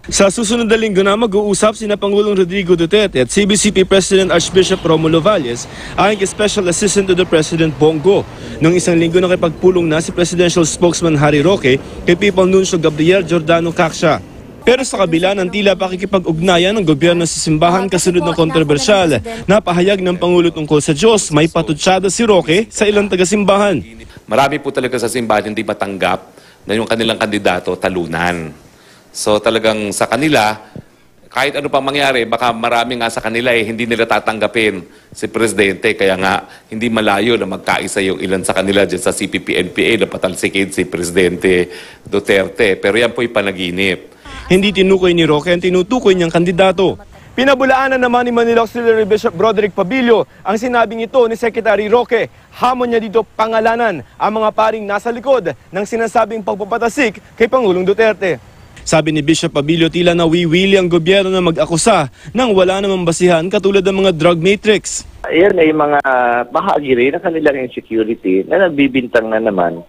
Sa susunod na linggo na mag-uusap sina Pangulong Rodrigo Duterte at CBCP President Archbishop Romulo Valles aking Special Assistant to the President Bongo. Noong isang linggo nakipagpulong na si Presidential Spokesman Harry Roque kay Papal Nuncio Gabriel Giordano Caxia. Pero sa kabila ng tila pakikipag-ugnayan ng gobyerno sa simbahan kasunod ng kontrobersyal na pahayag ng Pangulo tungkol sa Diyos, may patutsyada si Roque sa ilang taga-simbahan. Marami po talaga sa simbahan hindi matanggap na yung kanilang kandidato talunan. So talagang sa kanila, kahit ano pang mangyari, baka marami nga sa kanila hindi nila tatanggapin si Presidente. Kaya nga hindi malayo na magkaisa yung ilan sa kanila dyan sa CPP-NPA na patalsikin si Presidente Duterte. Pero yan po'y panaginip. Hindi tinukoy ni Roque ang tinutukoy niyang kandidato. Pinabulaanan naman ni Manila Auxiliary Bishop Broderick Pabilio ang sinabing ito ni Secretary Roque. Hamon niya dito pangalanan ang mga paring nasa likod ng sinasabing pagpapatasik kay Pangulong Duterte. Sabi ni Bishop Pabilio tila nawiwili ang gobyerno na mag-akusa nang wala namang basihan katulad ng mga drug matrix. Ayan ay mga bahagi rin ng kanilang insecurity na nagbibintang na naman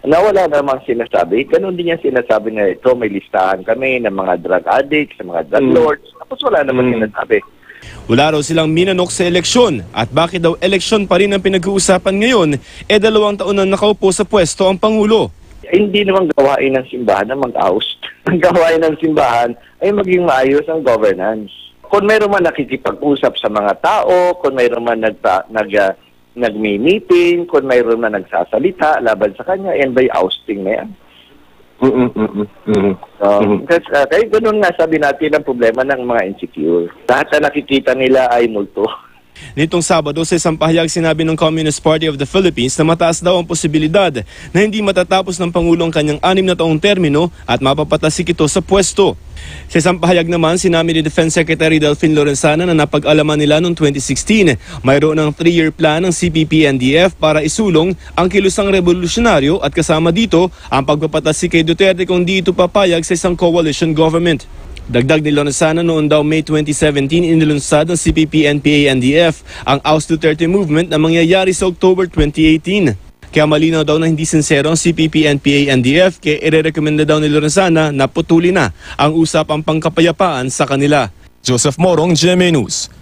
na wala namang sinasabi. Ganun din yung sinasabi na ito, may listahan kami ng mga drug addicts, ng mga drug lords. Tapos wala namang sinasabi. Wala raw silang minanok sa eleksyon at bakit daw eleksyon pa rin ang pinag-uusapan ngayon 2 taon na nakaupo sa pwesto ang Pangulo. Hindi naman gawain ng simbahan na mag-oust. Ang gawain ng simbahan ay maging maayos ang governance. Kung mayroon man nakikipag-usap sa mga tao, kung mayroon man nagmi-meeting, kung mayroon man nagsasalita laban sa kanya, yan ba'y ousting na yan? Kaya ganun nga sabi natin ang problema ng mga insecure. Lahat na nakikita nila ay multo. Nitong Sabado sa isang pahayag sinabi ng Communist Party of the Philippines na mataas daw ang posibilidad na hindi matatapos ng Pangulo ang kanyang 6 na taong termino at mapapatasik ito sa pwesto. Sa isang pahayag naman sinabi ni Defense Secretary Delfin Lorenzana na napag-alaman nila noong 2016 mayroon ng 3-year plan ng CPP-NDF para isulong ang kilusang revolusyonaryo at kasama dito ang pagpapatasik kay Duterte kung di ito papayag sa isang coalition government. Dagdag ni Lorenzana noon daw May 2017 inilunsad ng CPP-NPA-NDF ang Oust Duterte movement na mangyayari sa October 2018. Kaya malinaw daw na hindi sincero ang CPP-NPA-NDF kaya irerekomenda daw ni Lorenzana na putulin na ang usapang pangkapayapaan sa kanila. Joseph Morong, GMA News.